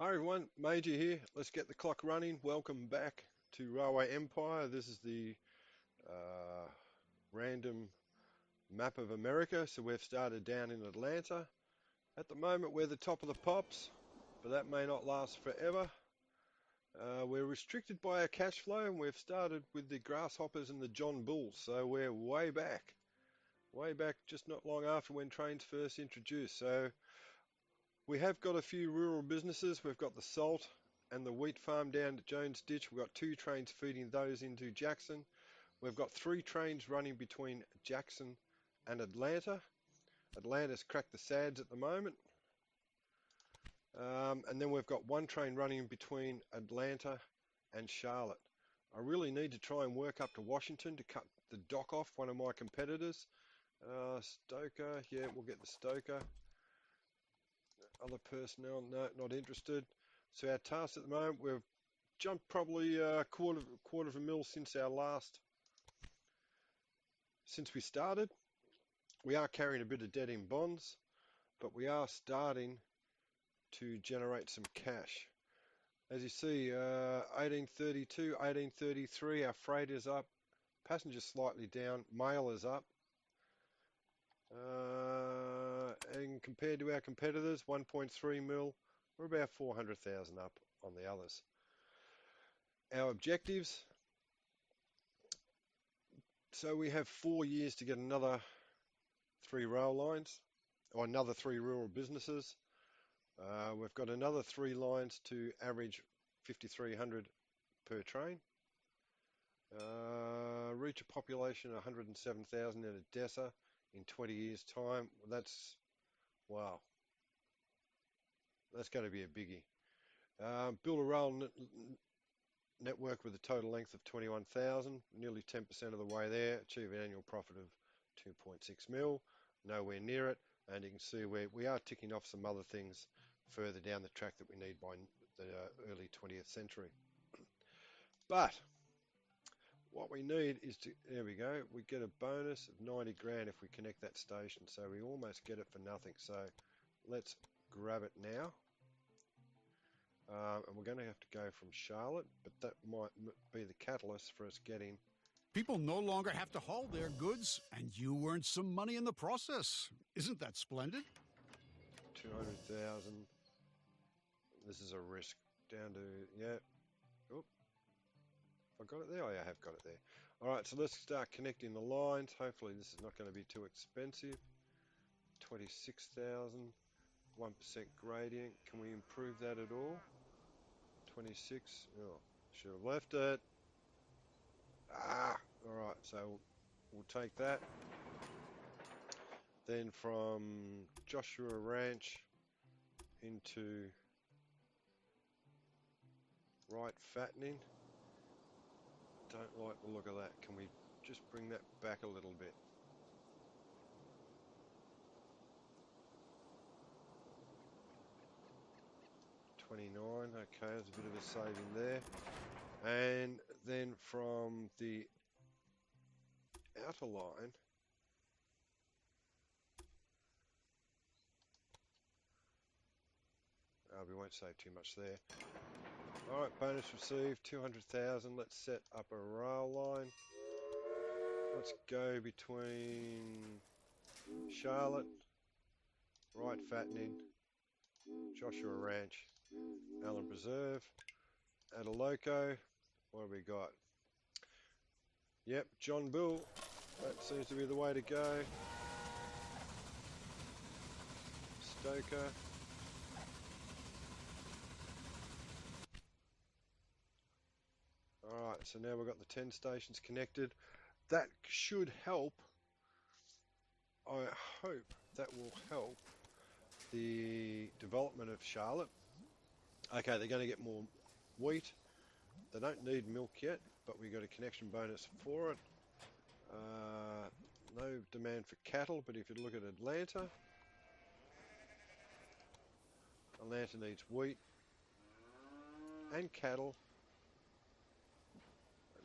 Hi everyone, Major here. Let's get the clock running. Welcome back to Railway Empire. This is the uh, random map of America. So we've started down in Atlanta. At the moment, we're the top of the pops, but that may not last forever. We're restricted by our cash flow, and we've started with the Grasshoppers and the John Bulls. So we're way back, just not long after when trains first introduced. So we have got a few rural businesses. We've got the salt and the wheat farm down at Jones Ditch. We've got two trains feeding those into Jackson. We've got three trains running between Jackson and Atlanta. Atlanta's cracked the SADS at the moment. And then we've got one train running between Atlanta and Charlotte. I really need to try and work up to Washington to cut the dock off one of my competitors. Stoker, yeah, we'll get the Stoker. Other personnel, no, not interested. So our task at the moment, we've jumped probably a quarter of a mil since we started. We are carrying a bit of debt in bonds, but we are starting to generate some cash. As you see, 1832, 1833, our freight is up, passengers slightly down, mail is up. And compared to our competitors, 1.3 mil, we're about 400,000 up on the others. Our objectives, so we have 4 years to get another 3 rail lines, or another 3 rural businesses. We've got another 3 lines to average 5,300 per train. Reach a population of 107,000 in Odessa in 20 years' time. Wow, that's going to be a biggie. Build a rail network with a total length of 21,000, nearly 10% of the way there. Achieve an annual profit of 2.6 mil, nowhere near it. And you can see we are ticking off some other things further down the track that we need by the early 20th century. But what we need is there we go, we get a bonus of 90 grand if we connect that station. So we almost get it for nothing. So let's grab it now. And we're going to have to go from Charlotte, but that might be the catalyst for us getting... People no longer have to haul their goods, and you earned some money in the process. Isn't that splendid? 200,000. This is a risk. Down to, yeah. Oop. I got it there? Oh, yeah, I have got it there. All right, so let's start connecting the lines. Hopefully this is not going to be too expensive. 26,000. 1% gradient. Can we improve that at all? 26. Oh, should have left it. All right, so we'll take that. Then from Joshua Ranch into Right Fattening. Don't like the look of that. Can we just bring that back a little bit? $29. Okay, there's a bit of a saving there. And then from the outer line, we won't save too much there. All right, bonus received, 200,000. Let's set up a rail line. Let's go between Charlotte, Right Fattening, Joshua Ranch, Allen Preserve, Adaloco. What have we got? Yep, John Bull. That seems to be the way to go. Stoker. Alright, so now we've got the 10 stations connected. That should help. I hope that will help the development of Charlotte. Okay, they're going to get more wheat. They don't need milk yet, but we got a connection bonus for it. No demand for cattle, but if you look at Atlanta needs wheat and cattle.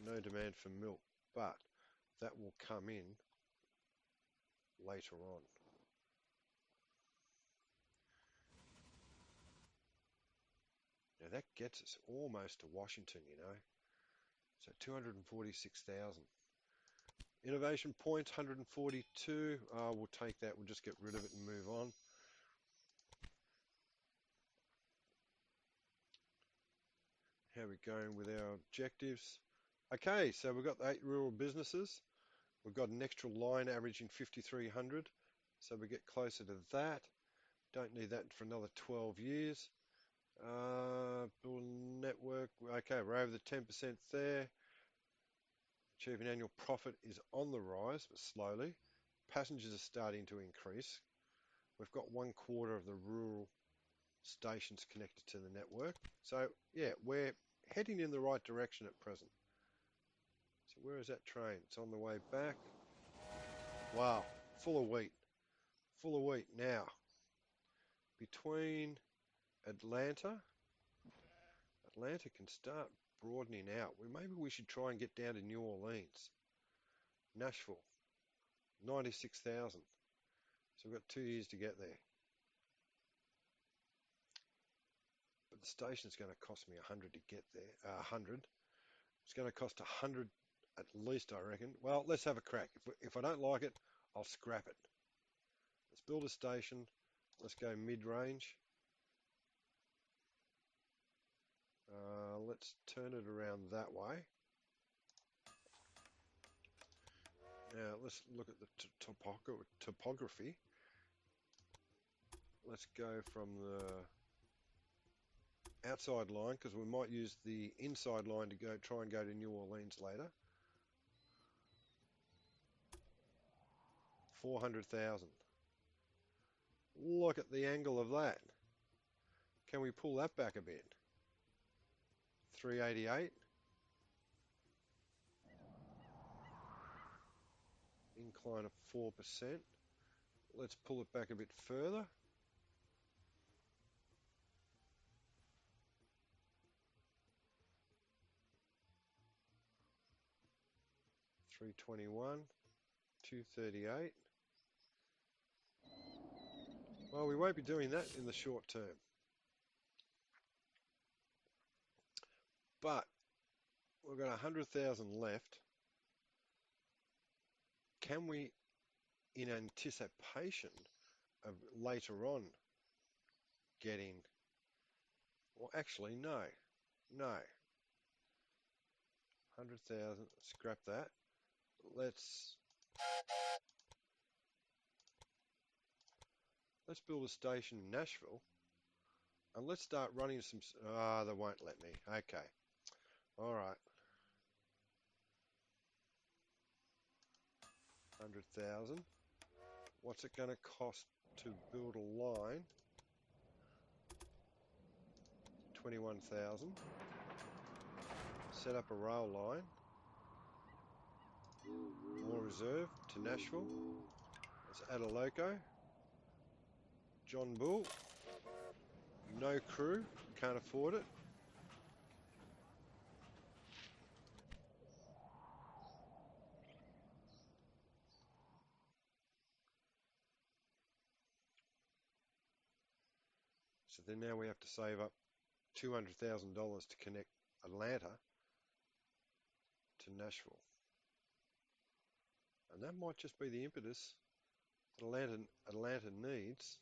No demand for milk, but that will come in later on. . that gets us almost to Washington, you know. So 246,000. Innovation points, 142. We'll take that. We'll just get rid of it and move on. How are we going with our objectives? Okay, so we've got the 8 rural businesses. We've got an extra line averaging 5,300. So we get closer to that. Don't need that for another 12 years. Build network. Okay, we're over the 10% there. Achieving annual profit is on the rise, but slowly. Passengers are starting to increase. We've got 1/4 of the rural stations connected to the network. So, yeah, we're heading in the right direction at present. So where is that train? It's on the way back. Wow, full of wheat. Full of wheat now. Between Atlanta can start broadening out. Maybe we should try and get down to New Orleans. Nashville, 96,000. So we've got 2 years to get there. But the station's going to cost me 100 to get there. 100. It's going to cost 100 at least, I reckon. Well, let's have a crack. If I don't like it, I'll scrap it. Let's build a station. Let's go mid-range. Let's turn it around that way. Now let's look at the topography. Let's go from the outside line because we might use the inside line to try and go to New Orleans later. 400,000. Look at the angle of that. Can we pull that back a bit? 388. Incline of 4%. Let's pull it back a bit further. $321, $238. Well, we won't be doing that in the short term. But we've got 100,000 left. Can we, in anticipation of later on getting, well, actually, no. 100,000, scrap that. Let's build a station in Nashville and let's start running some, they won't let me. Okay. All right. 100,000. What's it going to cost to build a line? 21,000. Set up a rail line. More reserve to Nashville. Let's add a loco. John Bull. No crew. Can't afford it. So then now we have to save up $200,000 to connect Atlanta to Nashville. And that might just be the impetus that Atlanta needs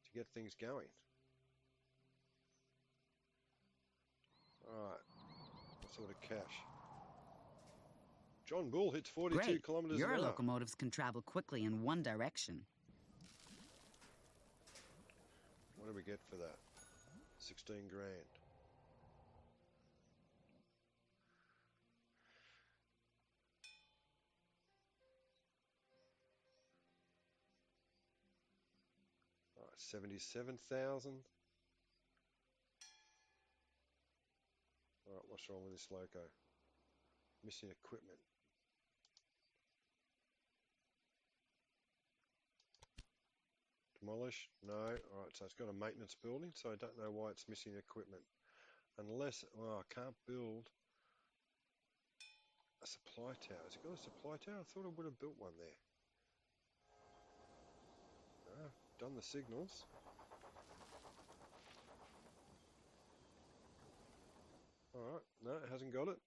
to get things going. Alright, what sort of cash? John Bull hits 42 Great. kilometers Your an hour. locomotives can travel quickly in one direction. What do we get for that? 16 grand. All right, 77,000. All right, what's wrong with this loco? Missing equipment. Demolish? No. All right, so it's got a maintenance building, so I don't know why it's missing equipment. Unless, well, I can't build a supply tower. Has it got a supply tower? I thought I would have built one there. No, done the signals. Alright, no, it hasn't got it.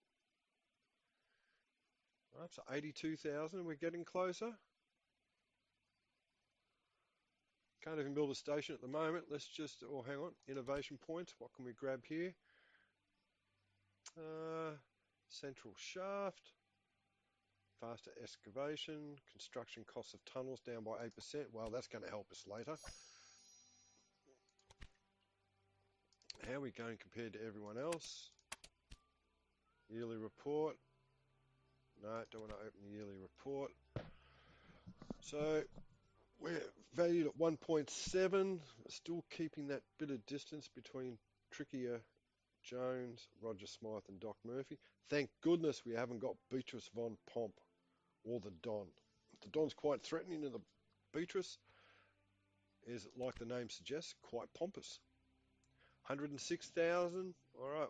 Alright, so 82,000, we're getting closer. Can't even build a station at the moment. Let's just, oh, hang on, innovation points. What can we grab here? Central shaft, faster excavation, construction costs of tunnels down by 8%. Well, that's going to help us later. How are we going compared to everyone else? Yearly report. No, don't want to open the yearly report. So we're valued at 1.7. Still keeping that bit of distance between Trickier Jones, Roger Smythe and Doc Murphy. Thank goodness we haven't got Beatrice von Pomp or the Don. The Don's quite threatening and the Beatrice is, like the name suggests, quite pompous. 106,000. All right,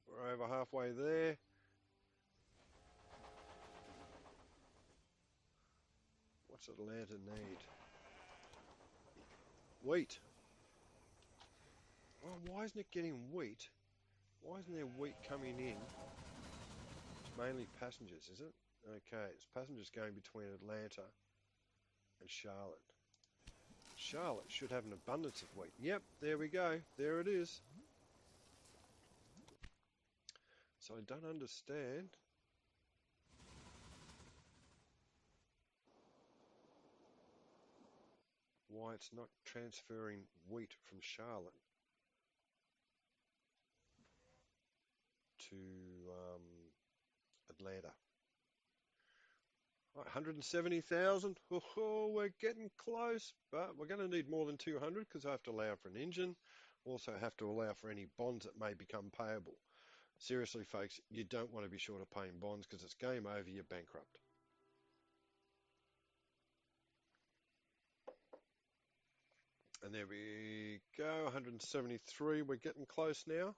we're over halfway there. What's Atlanta need? Wheat. Oh, why isn't it getting wheat? Why isn't there wheat coming in? It's mainly passengers, is it? Okay, it's passengers going between Atlanta and Charlotte. Charlotte should have an abundance of wheat. Yep, there we go. There it is. So I don't understand. Why it's not transferring wheat from Charlotte to Atlanta. Right, 170,000. Oh, we're getting close, but we're going to need more than 200 because I have to allow for an engine. Also have to allow for any bonds that may become payable. Seriously, folks, you don't want to be short of paying bonds because it's game over, you're bankrupt. And there we go, 173. We're getting close now.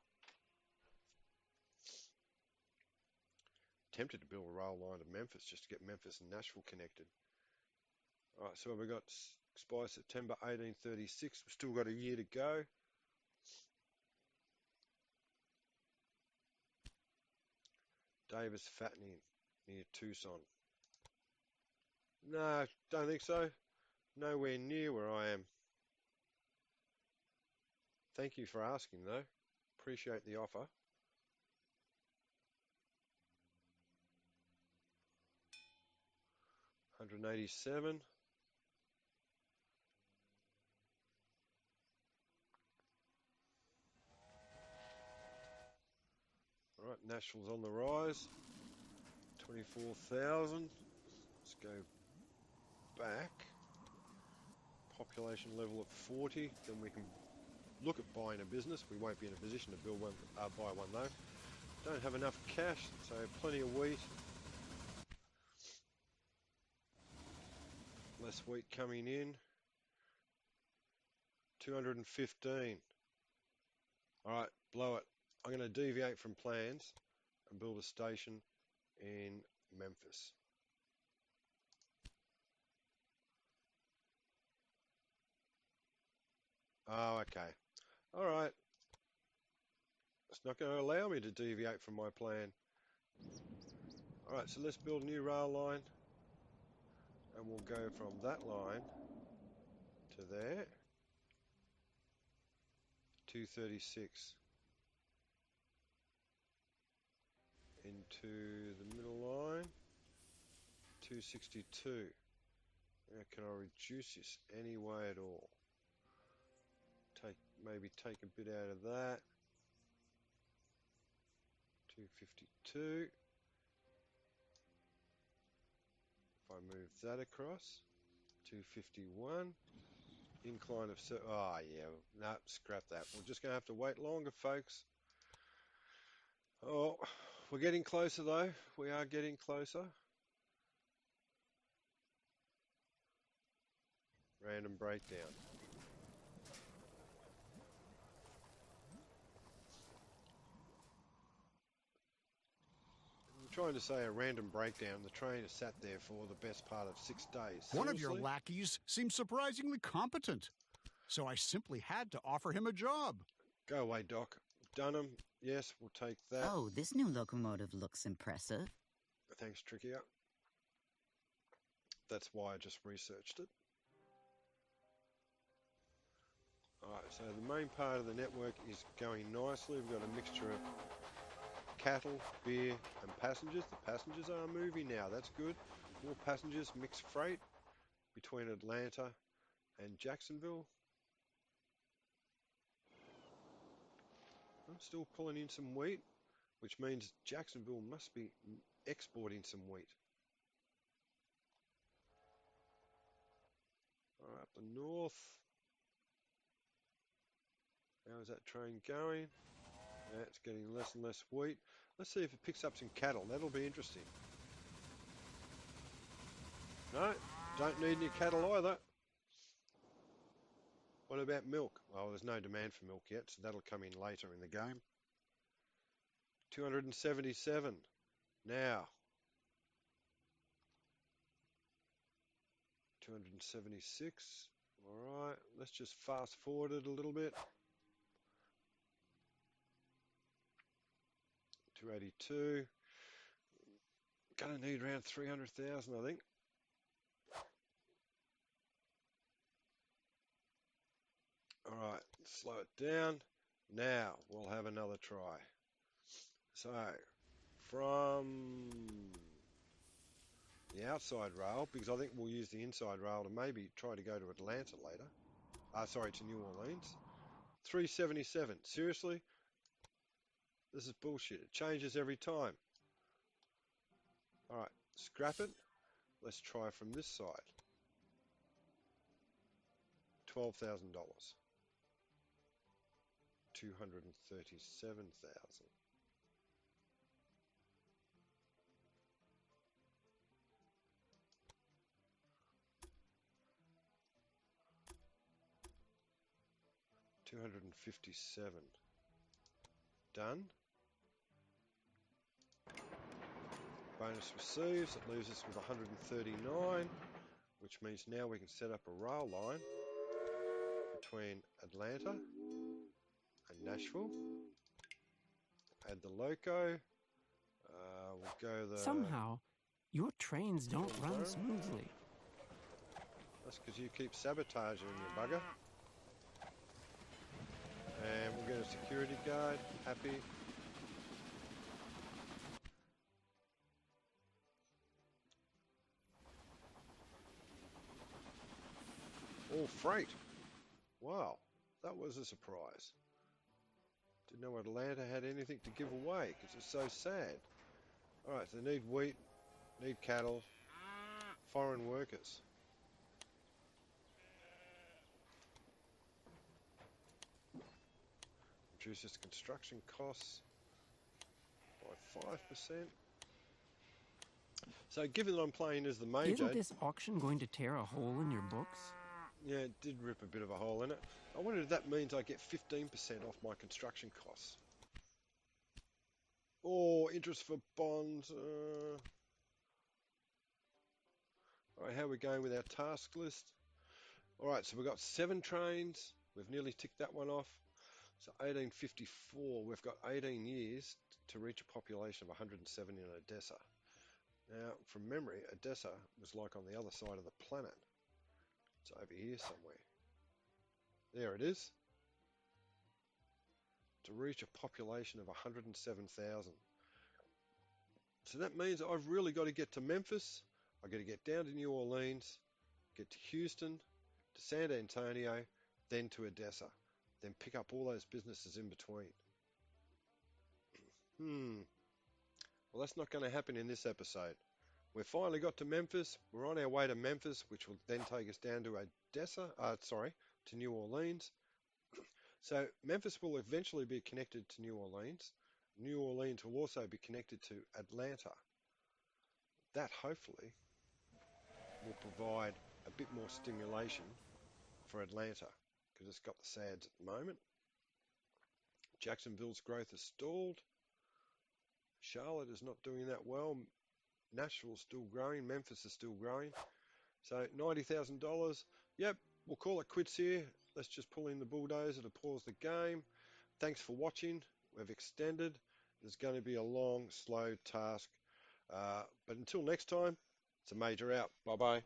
Tempted to build a rail line to Memphis just to get Memphis and Nashville connected. All right, so we've got expires September 1836. We've still got a year to go. Davis fattening near Tucson. No, don't think so. Nowhere near where I am. Thank you for asking, though. Appreciate the offer. $187. All right, Nashville's on the rise. 24,000. Let's go back. Population level at 40. Then we can look at buying a business. We won't be in a position to build one, buy one though. Don't have enough cash, so plenty of wheat. Less wheat coming in. 215. All right, blow it. I'm going to deviate from plans and build a station in Memphis. Oh, okay. All right. It's not going to allow me to deviate from my plan. All right, so let's build a new rail line. And we'll go from that line to there. 236. Into the middle line. 262. Now, can I reduce this any way at all? Maybe take a bit out of that. 252. If I move that across, 251. Incline of, oh yeah, no, scrap that. We're just going to have to wait longer, folks. Oh, we're getting closer though. We are getting closer. Random breakdown. I'm trying to say a random breakdown. The train has sat there for the best part of 6 days. One of your Seriously? lackeys seems surprisingly competent, so I simply had to offer him a job. Go away, Doc. done them. Yes, we'll take that. Oh, this new locomotive looks impressive. Thanks, Trickier. That's why I just researched it. Alright, so the main part of the network is going nicely. We've got a mixture of cattle, beer, and passengers. The passengers are moving now. That's good. More passengers, mixed freight between Atlanta and Jacksonville. I'm still pulling in some wheat, which means Jacksonville must be exporting some wheat. All right, up the north. How is that train going? Yeah, it's getting less and less wheat. Let's see if it picks up some cattle. That'll be interesting. No, don't need any cattle either. What about milk? Well, there's no demand for milk yet, so that'll come in later in the game. 277. Now. 276. All right, let's just fast forward it a little bit. 282. Gonna need around 300,000, I think. All right, slow it down. Now we'll have another try. So, from the outside rail, because I think we'll use the inside rail to maybe try to go to Atlanta later. Sorry, to New Orleans. 377. Seriously? This is bullshit. It changes every time. All right, scrap it. Let's try from this side. $12,000. 237,000. $257. Done. Bonus receives. It leaves us with 139, which means now we can set up a rail line between Atlanta and Nashville. Add the loco. We'll go the... Somehow, your trains don't run smoothly. That's because you keep sabotaging, you bugger. And we'll get a security guard. Happy. All freight. Wow, that was a surprise. Didn't know Atlanta had anything to give away because it's so sad. Alright, so they need wheat, need cattle, foreign workers. Reduces construction costs by 5%. So given that I'm playing as the major... Isn't this auction going to tear a hole in your books? Yeah, it did rip a bit of a hole in it. I wonder if that means I get 15% off my construction costs. Or interest for bonds. Alright, how are we going with our task list? Alright, so we've got 7 trains. We've nearly ticked that one off. So 1854, we've got 18 years to reach a population of 107 in Odessa. Now, from memory, Odessa was like on the other side of the planet. It's over here somewhere. There it is. To reach a population of 107,000. So that means I've really got to get to Memphis. I've got to get down to New Orleans, get to Houston, to San Antonio, then to Odessa. Then pick up all those businesses in between. Well, that's not going to happen in this episode. We've finally got to Memphis. We're on our way to Memphis, which will then take us down to to New Orleans. So Memphis will eventually be connected to New Orleans. New Orleans will also be connected to Atlanta. That hopefully will provide a bit more stimulation for Atlanta, because it's got the SADs at the moment. Jacksonville's growth has stalled. Charlotte is not doing that well. Nashville's still growing. Memphis is still growing. So $90,000. Yep, we'll call it quits here. Let's just pull in the bulldozer to pause the game. Thanks for watching. we've extended. There's going to be a long, slow task. But until next time, it's a Major out. Bye-bye.